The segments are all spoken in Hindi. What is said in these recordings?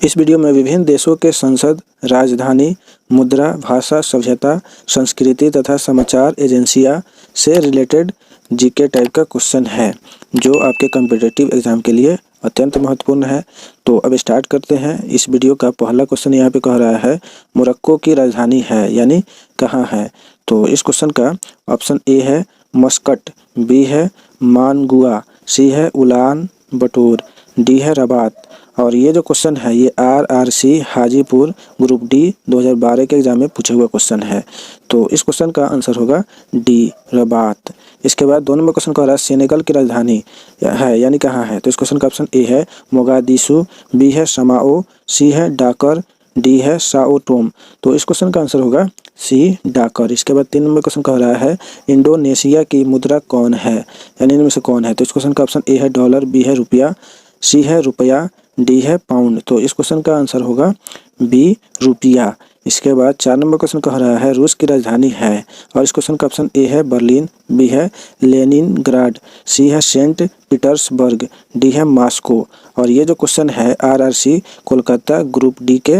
इस वीडियो में विभिन्न देशों के संसद, राजधानी, मुद्रा, भाषा, सभ्यता, संस्कृति तथा समाचार एजेंसियां से रिलेटेड जीके टाइप का क्वेश्चन है जो आपके कॉम्पिटिटिव एग्जाम के लिए अत्यंत महत्वपूर्ण है। तो अब स्टार्ट करते हैं। इस वीडियो का पहला क्वेश्चन यहाँ पे कह रहा है मोरक्को की राजधानी है यानी कहाँ है। तो इस क्वेश्चन का ऑप्शन ए है मस्कट, बी है मानगुआ, सी है उलान बटोर, डी है रबात। और ये जो क्वेश्चन है ये RRC हाजीपुर ग्रुप डी 2012 के एग्जाम में पूछा हुआ क्वेश्चन है। तो इस क्वेश्चन का आंसर होगा डी रबात। इसके बाद 2 नंबर क्वेश्चन कह रहा है सेनेगल की राजधानी है यानी कहाँ है। तो इस क्वेश्चन का ऑप्शन ए है मोगादिशु, बी है समाओ, सी है डाकर, डी है साओ टोम। तो इस क्वेश्चन का आंसर होगा सी डाकर। इसके बाद 3 नंबर क्वेश्चन कह रहा है इंडोनेशिया की मुद्रा कौन है यानी इनमें से कौन है। तो इस क्वेश्चन का ऑप्शन ए है डॉलर, बी है रुपया, सी है रुपया, डी है पाउंड। तो इस क्वेश्चन का आंसर होगा बी रुपया। इसके बाद 4 नंबर क्वेश्चन कह रहा है रूस की राजधानी है और इस क्वेश्चन का ऑप्शन ए है बर्लिन, बी है लेनिनग्राड, सी है सेंट पीटर्सबर्ग, डी है मॉस्को। और ये जो क्वेश्चन है RRC कोलकाता ग्रुप डी के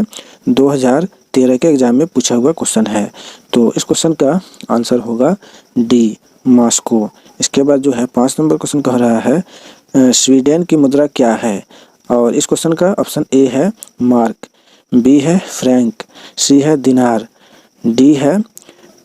2013 के एग्जाम में पूछा हुआ क्वेश्चन है। तो इस क्वेश्चन का आंसर होगा डी मॉस्को। इसके बाद जो है 5 नंबर क्वेश्चन कह रहा है स्वीडन की मुद्रा क्या है। और इस क्वेश्चन का ऑप्शन ए है मार्क, बी है फ्रैंक, सी है दिनार, डी है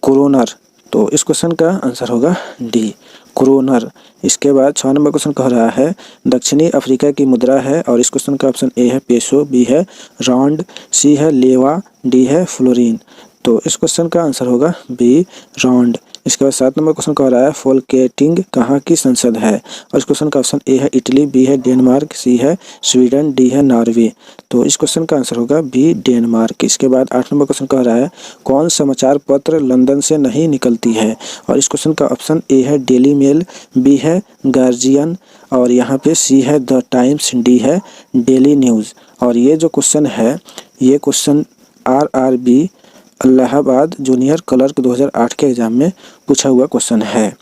क्रोनर। तो इस क्वेश्चन का आंसर होगा डी क्रोनर। इसके बाद 6 नंबर क्वेश्चन कह रहा है दक्षिणी अफ्रीका की मुद्रा है और इस क्वेश्चन का ऑप्शन ए है पेसो, बी है रांड, सी है लेवा, डी है फ्लोरिन। तो इस क्वेश्चन का आंसर होगा बी रांड। इसके बाद 7 नंबर क्वेश्चन कह रहा है फोल्केटिंग कहाँ की संसद है और इस क्वेश्चन का ऑप्शन ए है इटली, बी है डेनमार्क, सी है स्वीडन, डी है नॉर्वे। तो इस क्वेश्चन का आंसर होगा बी डेनमार्क। इसके बाद 8 नंबर क्वेश्चन कह रहा है कौन समाचार पत्र लंदन से नहीं निकलती है और इस क्वेश्चन का ऑप्शन ए है डेली मेल, बी है गार्जियन और यहाँ पे सी है द टाइम्स, डी है डेली न्यूज़। और ये जो क्वेश्चन है ये question RRB Allahabad junior clerk 2008 के एग्जाम में पूछा हुआ क्वेश्चन है।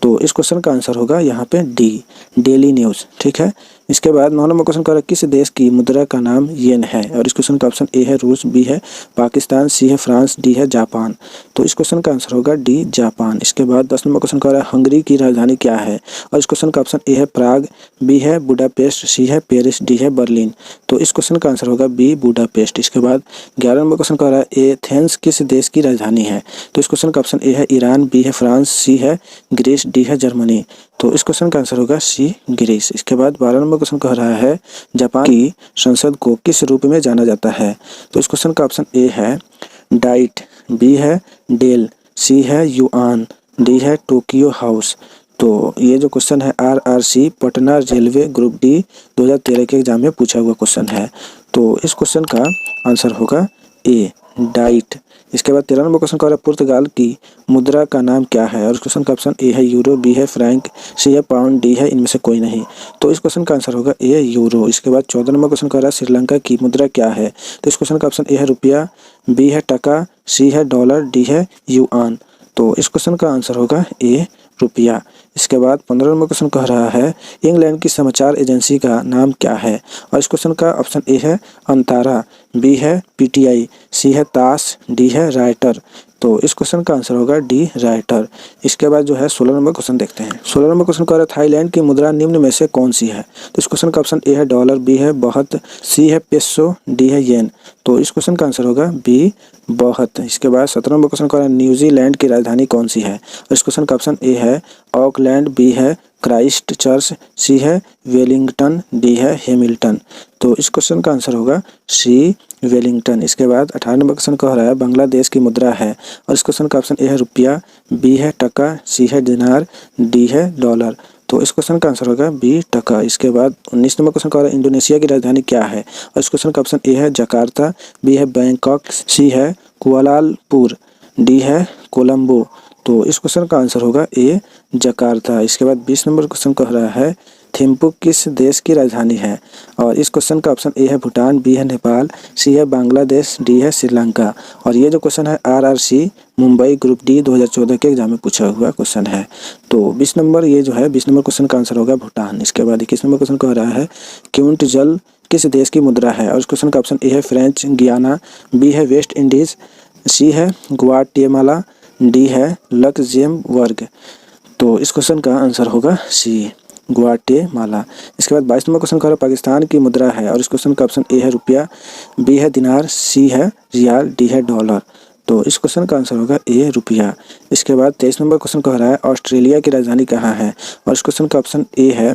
तो इस क्वेश्चन का आंसर होगा यहाँ पे डी डेली न्यूज़। ठीक है। इसके बाद 9 नंबर क्वेश्चन कह रहा है किस देश की मुद्रा का नाम येन है और इस क्वेश्चन का ऑप्शन ए है रूस, बी है पाकिस्तान, सी है फ्रांस, डी है जापान। तो इस क्वेश्चन का आंसर होगा डी जापान। इसके बाद 10 नंबर क्वेश्चन कह रहा है हंगरी की राजधानी क्या है और इस क्वेश्चन का ऑप्शन ए है प्राग, बी है बुडापेस्ट, सी है पेरिस, डी है बर्लिन। तो इस क्वेश्चन का आंसर होगा बी बुडापेस्ट। इसके बाद 11 नंबर क्वेश्चन कह रहा है एथेंस किस देश की राजधानी है। तो इस क्वेश्चन का ऑप्शन ए है ईरान, बी है फ्रांस, सी है ग्रीस, डी है जर्मनी। तो इस क्वेश्चन का आंसर होगा सी ग्रीस। इसके बाद 12 नंबर क्वेश्चन कह रहा है जापान की संसद को किस रूप में जाना जाता है। तो इस क्वेश्चन का ऑप्शन ए है डाइट, बी है डेल, सी है युआन, डी है टोक्यो हाउस। तो ये जो क्वेश्चन है RRC Patna railway group D 2013 के एग्जाम में पूछा हुआ क्वेश्चन है। तो इस क्वेश्चन का आंसर होगा ए डाइट। इसके बाद 13 नंबर क्वेश्चन कह रहा है पुर्तगाल की मुद्रा का नाम क्या है और इस क्वेश्चन का ऑप्शन ए है यूरो, बी है फ्रैंक, सी है पाउंड, डी है इनमें से कोई नहीं। तो इस क्वेश्चन का आंसर होगा ए यूरो। इसके बाद 14 नंबर क्वेश्चन कह रहा है श्रीलंका की मुद्रा क्या है। तो इस क्वेश्चन का ऑप्शन ए है रुपया, बी है टका, सी है डॉलर, डी है युआन। तो इस क्वेश्चन का आंसर होगा ए रुपया। इसके बाद 15 नंबर क्वेश्चन कह रहा है इंग्लैंड की समाचार एजेंसी का नाम क्या है और इस क्वेश्चन का ऑप्शन ए है अंतारा, बी है PTI, सी है तास, डी है राइटर। तो इस क्वेश्चन का आंसर होगा डी राइटर। इसके बाद जो है 16 नंबर क्वेश्चन देखते हैं। 16 नंबर क्वेश्चन कह रहा है थाईलैंड की मुद्रा निम्न में से कौन सी है। तो इस क्वेश्चन का ऑप्शन ए है डॉलर, बी है बहुत, सी है पेसो, डी है येन। तो इस क्वेश्चन का आंसर होगा बी बहुत। इसके बाद 17 नंबर क्वेश्चन कह रहा है न्यूजीलैंड की राजधानी कौन सी है और इस क्वेश्चन का ऑप्शन ए है ऑकलैंड, बी है क्राइस्ट चर्च, सी है वेलिंगटन, डी है हैमिल्टन। तो इस क्वेश्चन का आंसर होगा सी वेलिंगटन। इसके बाद 18 नंबर क्वेश्चन कह रहा है बांग्लादेश की मुद्रा है और इस क्वेश्चन का ऑप्शन ए है रुपया, बी है टका, सी है दिनार, डी है डॉलर। तो इस क्वेश्चन का आंसर होगा बी टका। इसके बाद 19 नंबर क्वेश्चन कह रहा है इंडोनेशिया की राजधानी क्या है और इस क्वेश्चन का ऑप्शन ए है जकार्ता, बी है बैंकॉक, सी है कुआलालंपुर, डी है कोलंबो। तो इस क्वेश्चन का आंसर होगा ए जकार्ता। इसके बाद 20 नंबर क्वेश्चन कह रहा है थिम्पू किस देश की राजधानी है और इस क्वेश्चन का ऑप्शन ए है भूटान, बी है नेपाल, सी है बांग्लादेश, डी है श्रीलंका। और ये जो क्वेश्चन है RRC मुंबई ग्रुप डी 2014 के एग्जाम में पूछा हुआ क्वेश्चन है। तो 20 नंबर ये जो है 20 नंबर क्वेश्चन का आंसर होगा भूटान। इसके बाद 21 नंबर क्वेश्चन कह रहा है क्यूंट जल किस देश की मुद्रा है? और इस क्वेश्चन का ऑप्शन ए है फ्रेंच गियाना, बी है वेस्ट इंडीज, सी है ग्वाटेमाला, डी है लक्ज़ेमबर्ग। तो इस क्वेश्चन का आंसर होगा सी ग्वाटेमाला। इसके बाद 22 नंबर क्वेश्चन कह रहा है पाकिस्तान की मुद्रा है, और इस क्वेश्चन का ऑप्शन ए है रुपया, बी है दिनार, सी है रियाल, डी है डॉलर। तो इस क्वेश्चन का आंसर होगा ए रुपया। इसके बाद 23 नंबर क्वेश्चन कह रहा है ऑस्ट्रेलिया की राजधानी कहाँ है? और इस क्वेश्चन का ऑप्शन ए है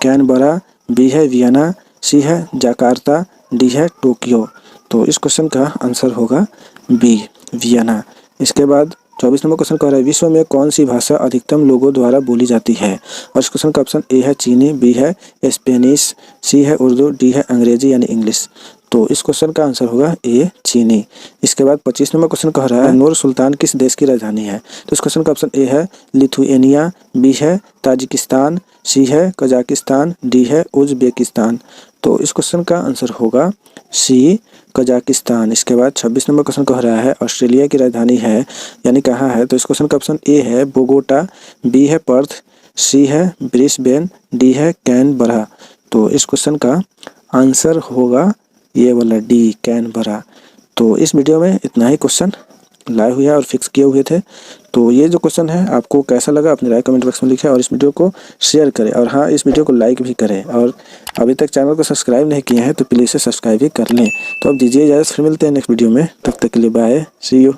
कैनबरा, बी है वियना, सी है जकार्ता, डी है टोक्यो। तो इस क्वेश्चन का आंसर होगा बी वियना। इसके बाद 24 नंबर क्वेश्चन कह रहा है विश्व में कौन सी भाषा अधिकतम लोगों द्वारा बोली जाती है? और इस क्वेश्चन का ऑप्शन ए है चीनी, बी है स्पेनिश, सी है उर्दू, डी है अंग्रेजी यानी इंग्लिश। तो इस क्वेश्चन का आंसर होगा ए चीनी। इसके बाद 25 नंबर क्वेश्चन कह रहा है नूर सुल्तान किस देश की राजधानी है? तो इस क्वेश्चन का ऑप्शन ए है लिथुएनिया, बी है ताजिकिस्तान, सी है कजाकिस्तान, डी है उज्बेकिस्तान। तो इस क्वेश्चन का आंसर होगा सी कजाकिस्तान। इसके बाद 26 नंबर क्वेश्चन कह रहा है ऑस्ट्रेलिया की राजधानी है यानी कहाँ है? तो इस क्वेश्चन का ऑप्शन ए है बोगोटा, बी है पर्थ, सी है ब्रिस्बेन, डी है कैनबरा। तो इस क्वेश्चन का आंसर होगा ये वाला डी कैनबरा। तो इस वीडियो में इतना ही क्वेश्चन लाए हुए हैं और फिक्स किए हुए थे। तो ये जो क्वेश्चन है आपको कैसा लगा अपनी राय कमेंट बॉक्स में लिखें और इस वीडियो को शेयर करें, और हाँ इस वीडियो को लाइक भी करें, और अभी तक चैनल को सब्सक्राइब नहीं किए हैं तो प्लीज़ से सब्सक्राइब भी कर लें। तो अब दीजिए इजाज़त, फिर मिलते हैं नेक्स्ट वीडियो में, तब तक के लिए बाय, सी यू।